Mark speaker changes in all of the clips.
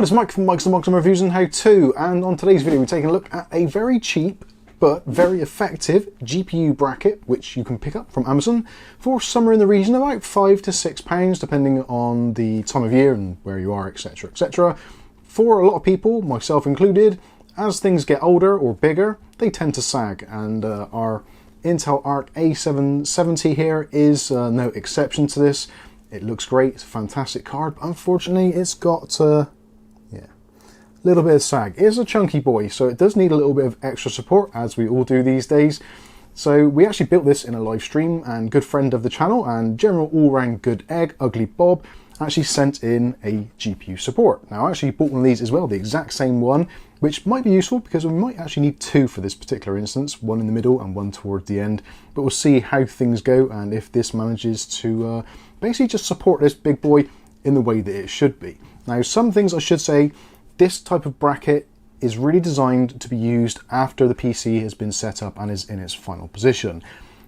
Speaker 1: Hi, it's Mike from Mike's Unboxing Reviews and How To, and on today's video we're taking a look at a very cheap but very effective GPU bracket which you can pick up from Amazon for somewhere in the region of about £5 to £6 depending on the time of year and where you are, etc, etc. For a lot of people, myself included, as things get older or bigger they tend to sag, and our Intel Arc A770 here is no exception to this. It looks great, it's a fantastic card, but unfortunately it's got little bit of sag. It is a chunky boy, so it does need a little bit of extra support, as we all do these days. So we actually built this in a live stream, and good friend of the channel and general all-round good egg, Ugly Bob, actually sent in a GPU support. Now I actually bought one of these as well, the exact same one, which might be useful because we might actually need two for this particular instance, one in the middle and one toward the end. But we'll see how things go and if this manages to basically just support this big boy in the way that it should be. Now some things I should say, this type of bracket is really designed to be used after the PC has been set up and is in its final position.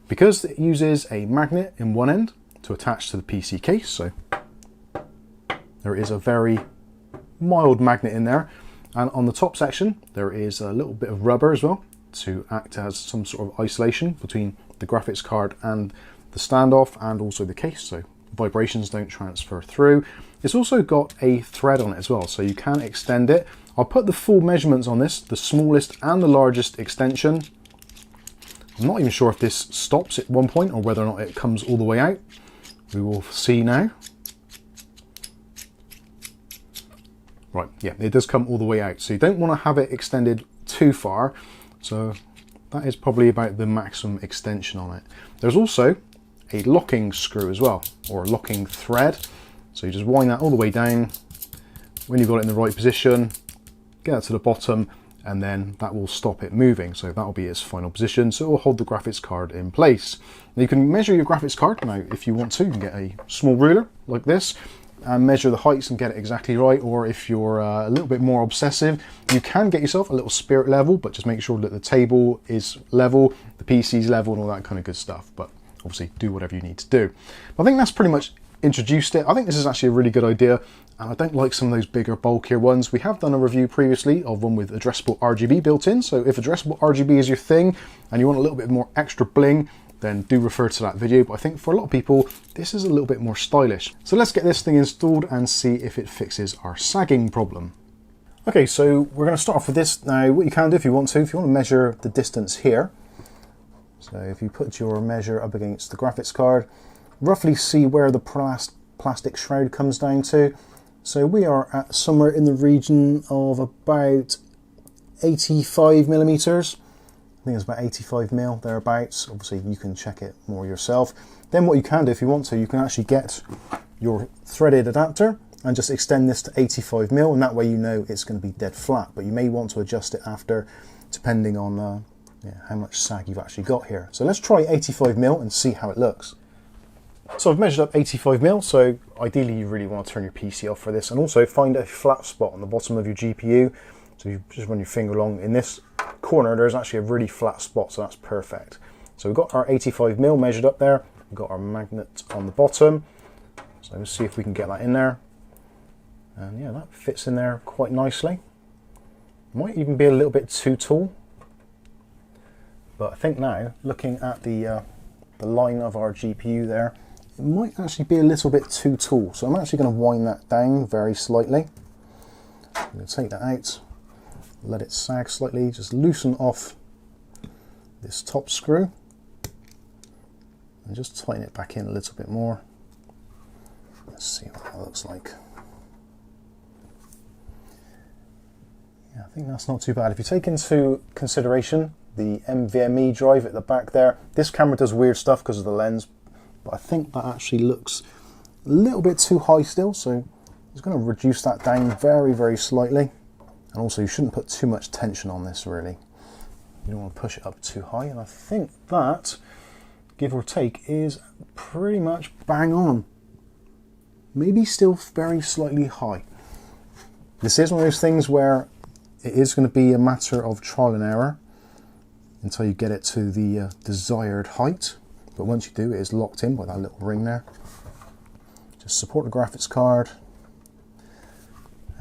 Speaker 1: Because it uses a magnet in one end to attach to the PC case, so there is a very mild magnet in there, and on the top section there is a little bit of rubber as well to act as some sort of isolation between the graphics card and the standoff and also the case, so vibrations don't transfer through. It's also got a thread on it as well, so you can extend it. I'll put the full measurements on this, the smallest and the largest extension. I'm not even sure if this stops at one point or whether or not it comes all the way out. We will see now. Right, yeah, it does come all the way out, so you don't want to have it extended too far. So that is probably about the maximum extension on it. There's also a locking screw as well, or a locking thread. So you just wind that all the way down. When you've got it in the right position, get it to the bottom, and then that will stop it moving. So that will be its final position. So it will hold the graphics card in place. Now you can measure your graphics card. Now, if you want to, you can get a small ruler like this and measure the heights and get it exactly right. Or if you're a little bit more obsessive, you can get yourself a little spirit level, but just make sure that the table is level, the PC's level, and all that kind of good stuff. But obviously do whatever you need to do. But I think that's pretty much introduced it. I think this is actually a really good idea, and I don't like some of those bigger, bulkier ones. We have done a review previously of one with addressable RGB built in, so if addressable RGB is your thing and you want a little bit more extra bling, then do refer to that video. But I think for a lot of people this is a little bit more stylish. So let's get this thing installed and see if it fixes our sagging problem. Okay, so we're going to start off with this. Now what you can do if you want to measure the distance here, so if you put your measure up against the graphics card, roughly see where the plastic shroud comes down to. So we are at somewhere in the region of about 85 millimeters. I think it's about 85 mil, thereabouts. Obviously you can check it more yourself. Then what you can do if you want to, you can actually get your threaded adapter and just extend this to 85 mil, and that way you know it's going to be dead flat, but you may want to adjust it after depending on how much sag you've actually got here. So let's try 85 mil and see how it looks. So I've measured up 85 mil, so ideally you really want to turn your PC off for this, and also find a flat spot on the bottom of your GPU. So you just run your finger along. In this corner there's actually a really flat spot, so that's perfect. So we've got our 85 mil measured up there, we've got our magnet on the bottom, so let's see if we can get that in there. And yeah, that fits in there quite nicely. Might even be a little bit too tall, but I think now, looking at the line of our GPU there, it might actually be a little bit too tall. So I'm actually going to wind that down very slightly. I'm going to take that out, let it sag slightly, just loosen off this top screw and just tighten it back in a little bit more. Let's see what that looks like. Yeah, I think that's not too bad. If you take into consideration the NVMe drive at the back there, this camera does weird stuff because of the lens, but I think that actually looks a little bit too high still, so I'm just going to reduce that down very, very slightly. And also you shouldn't put too much tension on this really. You don't want to push it up too high, and I think that, give or take, is pretty much bang on. Maybe still very slightly high. This is one of those things where it is going to be a matter of trial and error until you get it to the desired height. But once you do, it is locked in by that little ring there. Just support the graphics card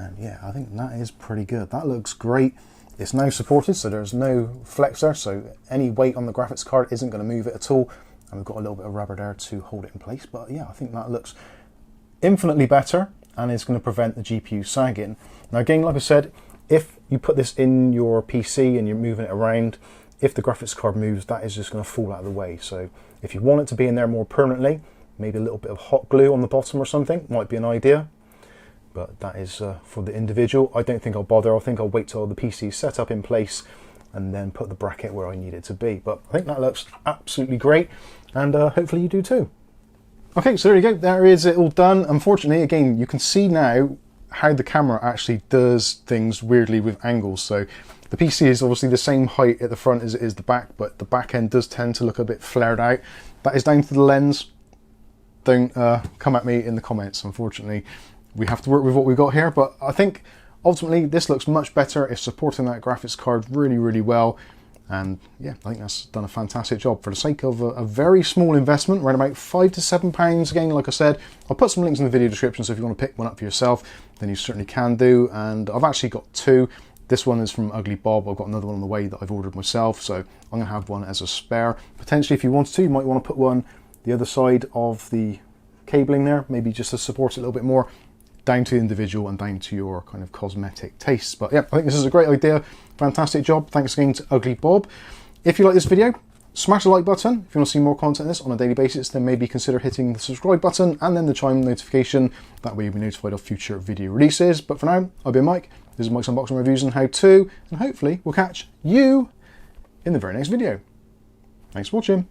Speaker 1: And yeah, I think that is pretty good. That looks great. It's now supported, so there's no flexor, so any weight on the graphics card isn't going to move it at all. And we've got a little bit of rubber there to hold it in place. But yeah, I think that looks infinitely better and is going to prevent the GPU sagging. Now again, like I said, if you put this in your PC and you're moving it around, if the graphics card moves, that is just going to fall out of the way. So if you want it to be in there more permanently, maybe a little bit of hot glue on the bottom or something might be an idea. But that is for the individual. I don't think I'll bother. I think I'll wait till the PC is set up in place and then put the bracket where I need it to be. But I think that looks absolutely great, and hopefully you do too. Okay, so there you go. There is it all done. Unfortunately, again, you can see now how the camera actually does things weirdly with angles. So the PC is obviously the same height at the front as it is the back, but the back end does tend to look a bit flared out. That is down to the lens. Don't come at me in the comments, unfortunately. We have to work with what we've got here, but I think ultimately this looks much better. It's supporting that graphics card really, really well. And yeah, I think that's done a fantastic job for the sake of a very small investment, around about £5 to £7. Again, like I said, I'll put some links in the video description, so if you want to pick one up for yourself, then you certainly can do. And I've actually got two. This one is from Ugly Bob. I've got another one on the way that I've ordered myself, so I'm going to have one as a spare. Potentially, if you wanted to, you might want to put one the other side of the cabling there, maybe just to support it a little bit more. Down to the individual and down to your kind of cosmetic tastes. But yeah, I think this is a great idea. Fantastic job. Thanks again to Ugly Bob. If you like this video, smash the like button. If you want to see more content like this on a daily basis, then maybe consider hitting the subscribe button and then the chime notification. That way you'll be notified of future video releases. But for now, I've been Mike. This is Mike's Unboxing Reviews and How To, and hopefully we'll catch you in the very next video. Thanks for watching.